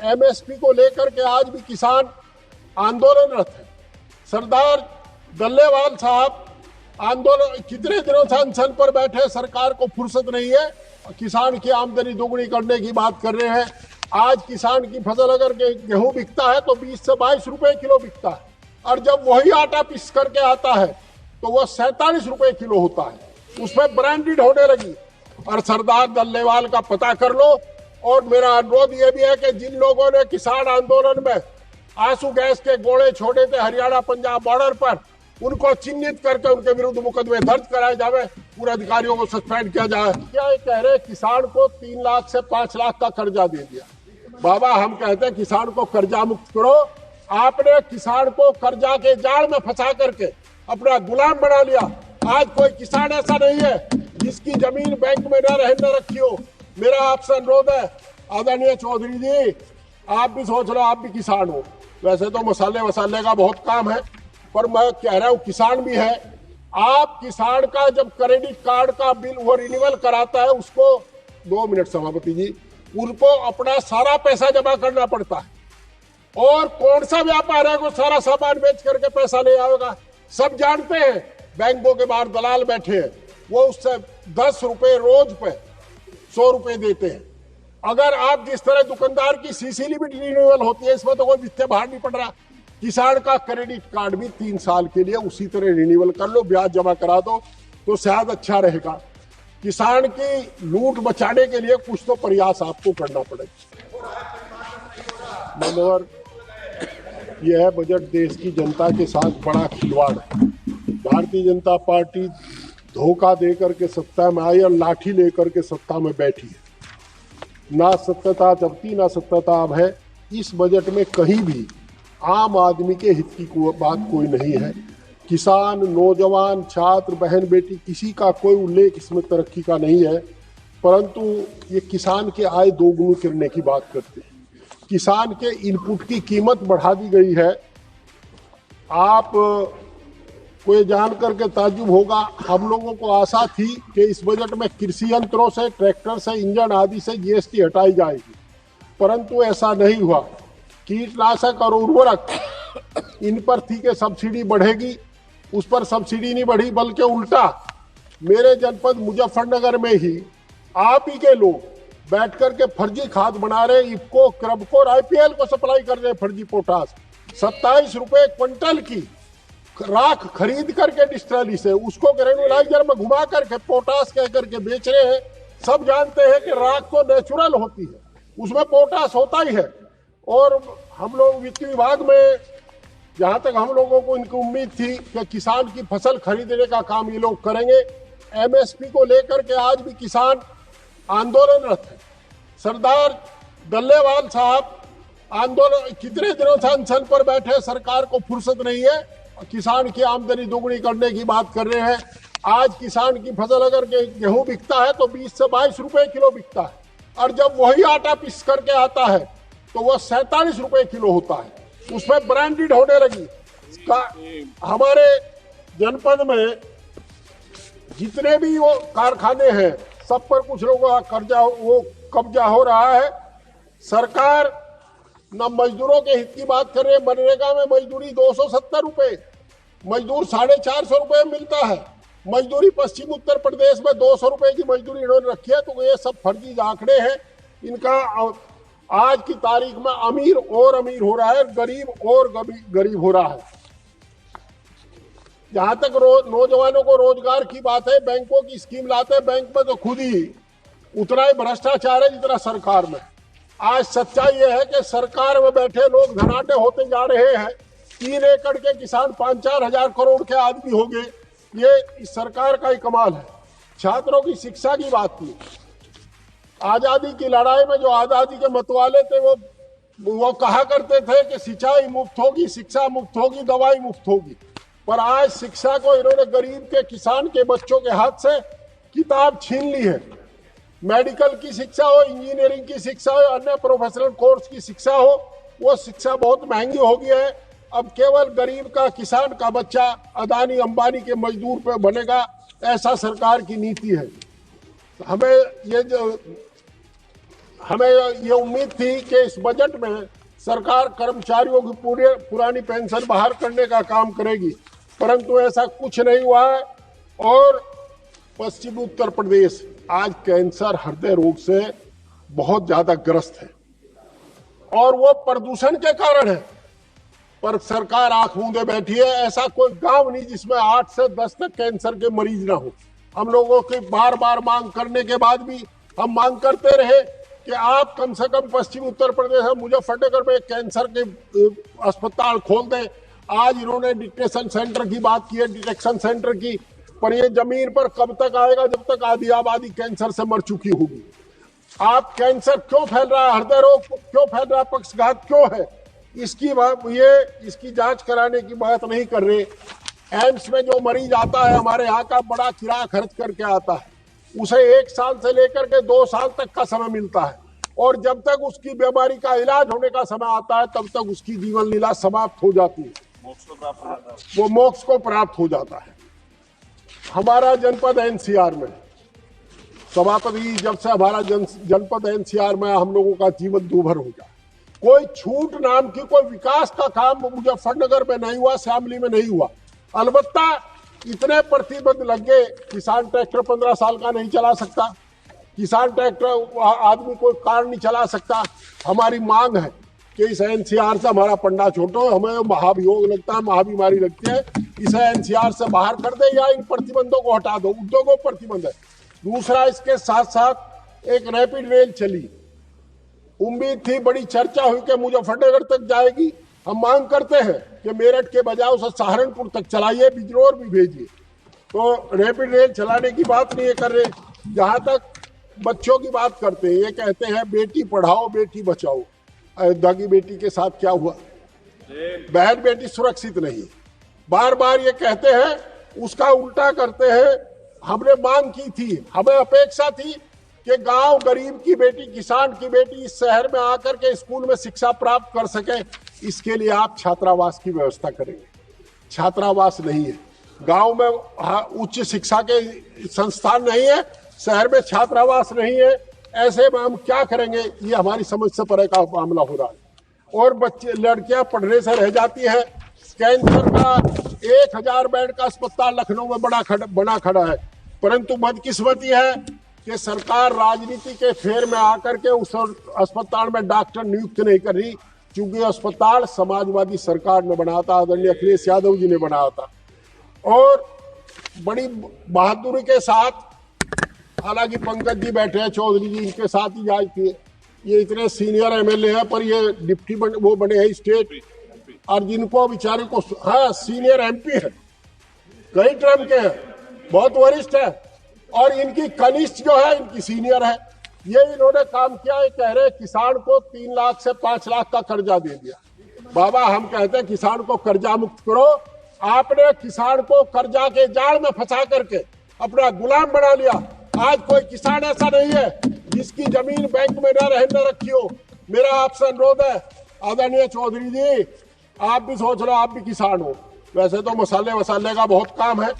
MSP को लेकर के आज भी किसान आंदोलनरत है। सरदार दल्लेवाल साहब आंदोलन कितने दिनों से अनशन पर बैठे, सरकार को फुर्सत नहीं है, किसान की आमदनी दोगुनी करने की बात कर रहे हैं। आज किसान की फसल अगर गेहूं बिकता है तो 20 से 22 रुपए किलो बिकता है, और जब वही आटा पीस करके आता है तो वह 47 रुपए किलो होता है, उसमें ब्रांडेड होने लगी। और सरदार दल्लेवाल का पता कर लो। और मेरा अनुरोध यह भी है कि जिन लोगों ने किसान आंदोलन में आंसू गैस के गोले छोड़े थे हरियाणा पंजाब बॉर्डर पर, उनको चिन्हित करके उनके विरुद्ध मुकदमे दर्ज कराए जावे, पूरे अधिकारियों को सस्पेंड किया जाए। क्या ये कह रहे किसान को 3 लाख से 5 लाख का कर्जा दे दिया। बाबा, हम कहते हैं किसान को कर्जा मुक्त करो। आपने किसान को कर्जा के जाल में फंसा करके अपना गुलाम बना लिया। आज कोई किसान ऐसा नहीं है जिसकी जमीन बैंक में न रखी हो। मेरा आपसे अनुरोध है, आदरणीय चौधरी जी, आप भी सोच लो, आप भी किसान हो। वैसे तो मसाले वसाले का बहुत काम है, पर मैं कह रहा हूँ किसान भी है। आप किसान का जब क्रेडिट कार्ड का बिल वो रिन्यूअल कराता है, उसको 2 मिनट सभापति जी, उनको अपना सारा पैसा जमा करना पड़ता है। और कौन सा व्यापार है वो सारा सामान बेच करके पैसा ले आएगा, सब जानते हैं। बैंकों के बाहर दलाल बैठे हैं, वो उससे 10 रुपए रोज पे 100 रुपए देते हैं। अगर आप जिस तरह दुकानदार की सीसी लिमिट रिन्यूअल होती है, इसमें तो कोई वित्तीय बाहर नहीं पड़ रहा। किसान का क्रेडिट कार्ड भी 3 साल के लिए उसी तरह रिन्यूअल कर लो, ब्याज जमा करा दो, तो शायद अच्छा रहेगा। किसान की लूट बचाने के लिए कुछ तो प्रयास आपको करना पड़ेगा। मनोहर, यह है बजट देश की जनता के साथ बड़ा खिलवाड़ है। भारतीय जनता पार्टी धोखा देकर के सत्ता में आई और लाठी लेकर के सत्ता में बैठी है। ना सत्यता जब थी ना सत्यता अब है। इस बजट में कहीं भी आम आदमी के हित की बात कोई नहीं है। किसान, नौजवान, छात्र, बहन बेटी, किसी का कोई उल्लेख इसमें तरक्की का नहीं है, परंतु ये किसान के आय दोगुनी करने की बात करते हैं। किसान के इनपुट की कीमत बढ़ा दी गई है। आप को ये जान करके ताज्जुब होगा, हम लोगों को आशा थी कि इस बजट में कृषि यंत्रों से, ट्रैक्टर से, इंजन आदि से जीएसटी हटाई जाएगी, परंतु ऐसा नहीं हुआ। कीटनाशक और उर्वरक, इन पर थी कि सब्सिडी बढ़ेगी, उस पर सब्सिडी नहीं बढ़ी, बल्कि उल्टा मेरे जनपद मुजफ्फरनगर में ही आप ही के लोग बैठ करके फर्जी खाद बना रहे, इफको, क्रबको और आईपीएल को सप्लाई कर रहे फर्जी पोटास। 27 रुपए क्विंटल की राख खरीद करके डिस्ट्रली से उसको ग्रेनुलाइजर में घुमा करके पोटास कह करके बेच रहे हैं। सब जानते हैं कि राख तो नेचुरल होती है, उसमें पोटास होता ही है। और हम लोग वित्त विभाग में, जहां तक हम लोगों को इनकी उम्मीद थी कि किसान की फसल खरीदने का काम ये लोग करेंगे, एमएसपी को लेकर के आज भी किसान आंदोलनरत है। सरदार दल्लेवाल साहब आंदोलन कितने दिनों से अनशन पर बैठे, सरकार को फुर्सत नहीं है, किसान की आमदनी दोगुनी करने की बात कर रहे हैं। आज किसान की फसल अगर गेहूं बिकता है तो 20 से 22 रुपए किलो बिकता है, और जब वही आटा पीस करके आता है तो वह 47 रुपए किलो होता है, उसमें ब्रांडेड होने लगी। हमारे जनपद में जितने भी वो कारखाने हैं, सब पर कुछ लोगों का कर्जा वो कब्जा हो रहा है। सरकार न मजदूरों के हित की बात कर रहे हैं। मनरेगा में मजदूरी 270 रुपए, मजदूर 450 रुपए मिलता है। मजदूरी पश्चिम उत्तर प्रदेश में 200 रुपए की मजदूरी इन्होंने रखी है। तो ये सब फर्जी आंकड़े हैं इनका। आज की तारीख में अमीर और अमीर हो रहा है, गरीब और गरीब हो रहा है। जहां तक नौजवानों को रोजगार की बात है, बैंकों की स्कीम लाते हैं, बैंक में तो खुद ही उतना ही भ्रष्टाचार है जितना सरकार में। आज सच्चाई यह है कि सरकार में बैठे लोग धनाढ्य होते जा रहे हैं। 3 एकड़ के किसान 5-4 हजार करोड़ के आदमी हो गए। ये इस सरकार का ही कमाल है। छात्रों की शिक्षा की बात की, आजादी की लड़ाई में जो आजादी के मतवाले थे वो कहा करते थे कि सिंचाई मुफ्त होगी, शिक्षा मुफ्त होगी, दवाई मुफ्त होगी। पर आज शिक्षा को इन्होंने गरीब के, किसान के बच्चों के हाथ से किताब छीन ली है। मेडिकल की शिक्षा हो, इंजीनियरिंग की शिक्षा हो, अन्य प्रोफेशनल कोर्स की शिक्षा हो, वो शिक्षा बहुत महंगी हो गई है। अब केवल गरीब का, किसान का बच्चा अदानी अंबानी के मजदूर पे बनेगा, ऐसा सरकार की नीति है। हमें ये जो हमें ये उम्मीद थी कि इस बजट में सरकार कर्मचारियों की पुरानी पेंशन बहाल करने का काम करेगी, परंतु ऐसा कुछ नहीं हुआ है। और पश्चिमी उत्तर प्रदेश आज कैंसर, हृदय रोग से बहुत ज्यादा ग्रस्त है और वो प्रदूषण के कारण है। पर सरकार आंख मूंदे बैठी है। ऐसा कोई गांव नहीं जिसमें 8 से 10 तक कैंसर के मरीज ना हो। हम लोगों की बार बार मांग करने के बाद भी हम मांग करते रहे कि आप कम से कम पश्चिम उत्तर प्रदेश में मुजफ्फरनगर में कैंसर के अस्पताल खोल दें। आज इन्होंने डिटेक्शन सेंटर की बात की है, डिटेक्शन सेंटर की, पर ये जमीन पर कब तक आएगा जब तक आधी आबादी कैंसर से मर चुकी होगी। आप कैंसर क्यों फैल रहा है, हृदय रोग क्यों फैल रहा है, पक्षघात क्यों है, इसकी जांच कराने की बात नहीं कर रहे। एम्स में जो मरीज आता है हमारे यहाँ का बड़ा किराया खर्च करके आता है, उसे 1 साल से लेकर के 2 साल तक का समय मिलता है और जब तक उसकी बीमारी का इलाज होने का समय आता है तब तक उसकी जीवन लीला समाप्त हो जाती है, वो मोक्ष को प्राप्त हो जाता है। हमारा जनपद एनसीआर में, सभापति जब से हमारा जनपद एनसीआर में हम लोगों का जीवन दूभर हो गया। कोई छूट नाम की कोई विकास का काम मुजफ्फरनगर में नहीं हुआ, शामली में नहीं हुआ। अलबत्ता इतने प्रतिबंध लग गए, किसान ट्रैक्टर 15 साल का नहीं चला सकता, किसान ट्रैक्टर आदमी कोई कार नहीं चला सकता। हमारी मांग है कि इस एनसीआर से हमारा पंडा छोटो, हमें महाभियोग लगता है, महाबीमारी लगती है, इसे एनसीआर से बाहर कर दे या इन प्रतिबंधों को हटा दो। उद्योगों पर प्रतिबंध है। दूसरा, इसके साथ साथ एक रैपिड रेल चली, उम्मीद थी, बड़ी चर्चा हुई कि मुजफ्फरनगर तक जाएगी। हम मांग करते हैं कि मेरठ के बजाय उसे सहारनपुर तक चलाइए, बिजनौर भी भेजिए। तो रैपिड रेल चलाने की बात नहीं कर रहे। जहां तक बच्चों की बात करते हैं, ये कहते हैं बेटी पढ़ाओ बेटी बचाओ। अयोध्या की बेटी के साथ क्या हुआ? बहन बेटी सुरक्षित नहीं। बार बार ये कहते हैं, उसका उल्टा करते हैं। हमने मांग की थी, हमें अपेक्षा थी कि गांव गरीब की बेटी, किसान की बेटी इस शहर में आकर के स्कूल में शिक्षा प्राप्त कर सके। इसके लिए आप छात्रावास की व्यवस्था करेंगे। छात्रावास नहीं है गांव में, उच्च शिक्षा के संस्थान नहीं है, शहर में छात्रावास नहीं है। ऐसे में हम क्या करेंगे? ये हमारी समझ से परे का मामला हो रहा है। और बच्चे, लड़कियां पढ़ने से रह जाती है। कैंसर का 1000 बेड का अस्पताल लखनऊ में बना खड़ा है, परंतु बदकिस्मती है कि सरकार राजनीति के फेर में आकर के उस अस्पताल में डॉक्टर नियुक्त नहीं कर रही, क्योंकि अस्पताल समाजवादी सरकार ने बनाया था, आदरणीय अखिलेश यादव जी ने बनाया था। और बड़ी बहादुरी के साथ, हालांकि पंकज जी बैठे हैं, चौधरी जी, इनके साथ ही जांच की। ये इतने सीनियर एमएलए हैं, पर ये डिप्टी वो बने हैं स्टेट, और जिनको बेचारे को, हाँ सीनियर एमपी है, कई टर्म के हैं, बहुत वरिष्ठ है, और इनकी कनिष्ठ जो है इनकी सीनियर है। ये इन्होंने काम किया। ये कह रहे किसान को 3 लाख से 5 लाख का कर्जा दे दिया। बाबा, हम कहते हैं किसान को कर्जा मुक्त करो। आपने किसान को कर्जा के जाल में फंसा करके अपना गुलाम बना लिया। आज कोई किसान ऐसा नहीं है जिसकी जमीन बैंक में न रखी हो। मेरा आपसे अनुरोध है, आदरणीय चौधरी जी, आप भी सोच रहे हो, आप भी किसान हो। वैसे तो मसाले का बहुत काम है,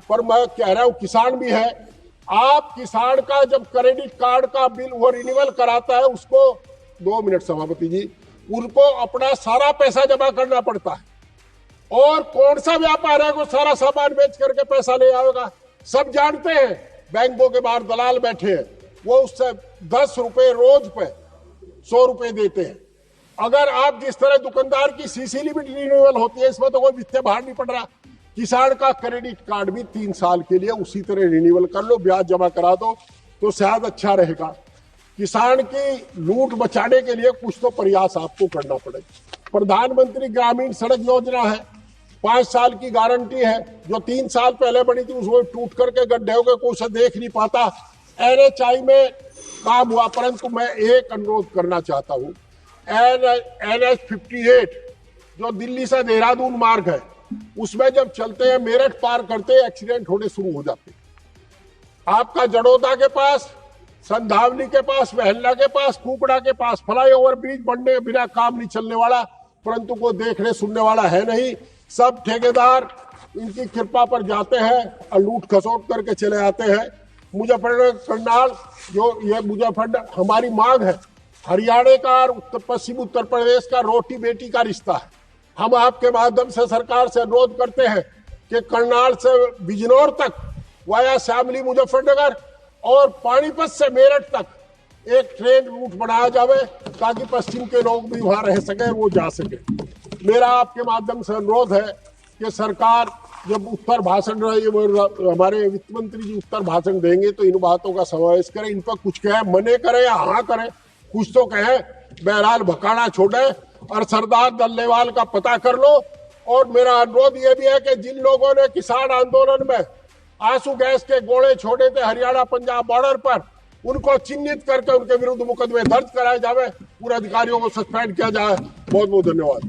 पर मैं कह रहा हूँ किसान भी है। आप किसान का जब क्रेडिट कार्ड का बिल वो रिन्यूअल कराता है, उसको 2 मिनट सभापति जी, उनको अपना सारा पैसा जमा करना पड़ता है। और कौन सा व्यापार है वो सारा सामान बेच करके पैसा ले आएगा? सब जानते हैं। बैंकों के बाहर दलाल बैठे हैं, वो उससे 10 रुपए रोज पे 100 रुपए देते हैं। अगर आप जिस तरह दुकानदार की सीसी लिमिट रिन्यूअल होती है, इसमें तो कोई वित्तीय भार नहीं पड़ रहा। किसान का क्रेडिट कार्ड भी 3 साल के लिए उसी तरह रिन्यूअल कर लो, ब्याज जमा करा दो, तो शायद अच्छा रहेगा। किसान की लूट बचाने के लिए कुछ तो प्रयास आपको करना पड़ेगा। प्रधानमंत्री ग्रामीण सड़क योजना है, 5 साल की गारंटी है, जो 3 साल पहले बनी थी उसमें टूट करके गड्ढे हो गए, कोई उसे देख नहीं पाता। NHI में काम हुआ, परंतु मैं एक अनुरोध करना चाहता हूँ, NH 58 जो दिल्ली से देहरादून मार्ग है, उसमें जब चलते हैं, मेरठ पार करते हैं, एक्सीडेंट होने शुरू हो जाते हैं। आपका जड़ोदा के पास, संधावली के पास, महल्ला के पास, कुकड़ा के पास फ्लाईओवर ब्रिज बनने बिना काम नहीं चलने वाला, परंतु कोई देखने सुनने वाला है नहीं। सब ठेकेदार इनकी कृपा पर जाते हैं और लूट खसोट करके चले आते हैं। मुजफ्फरनगर करनाल, जो ये मुजफ्फरनगर, हमारी मांग है हरियाणा का और पश्चिम उत्तर प्रदेश का रोटी बेटी का रिश्ता है। हम आपके माध्यम से सरकार से अनुरोध करते हैं कि करनाल से बिजनौर तक वाया शामली मुजफ्फरनगर और पानीपत से मेरठ तक एक ट्रेन रूट बनाया जावे ताकि पश्चिम के लोग भी वहां रह सके, वो जा सके। मेरा आपके माध्यम से अनुरोध है कि सरकार जब उत्तर भाषण हमारे वित्त मंत्री जी उत्तर भाषण देंगे तो इन बातों का समावेश करें, इन पर कुछ कहे, मने करे या हाँ करे, कुछ तो कहे। बहरहाल भकाना छोड़े और सरदार दल्लेवाल का पता कर लो। और मेरा अनुरोध यह भी है कि जिन लोगों ने किसान आंदोलन में आंसू गैस के गोले छोड़े थे हरियाणा पंजाब बॉर्डर पर, उनको चिन्हित करके उनके विरुद्ध मुकदमे दर्ज कराए जावे, पूरे अधिकारियों को सस्पेंड किया जाए। बहुत बहुत धन्यवाद।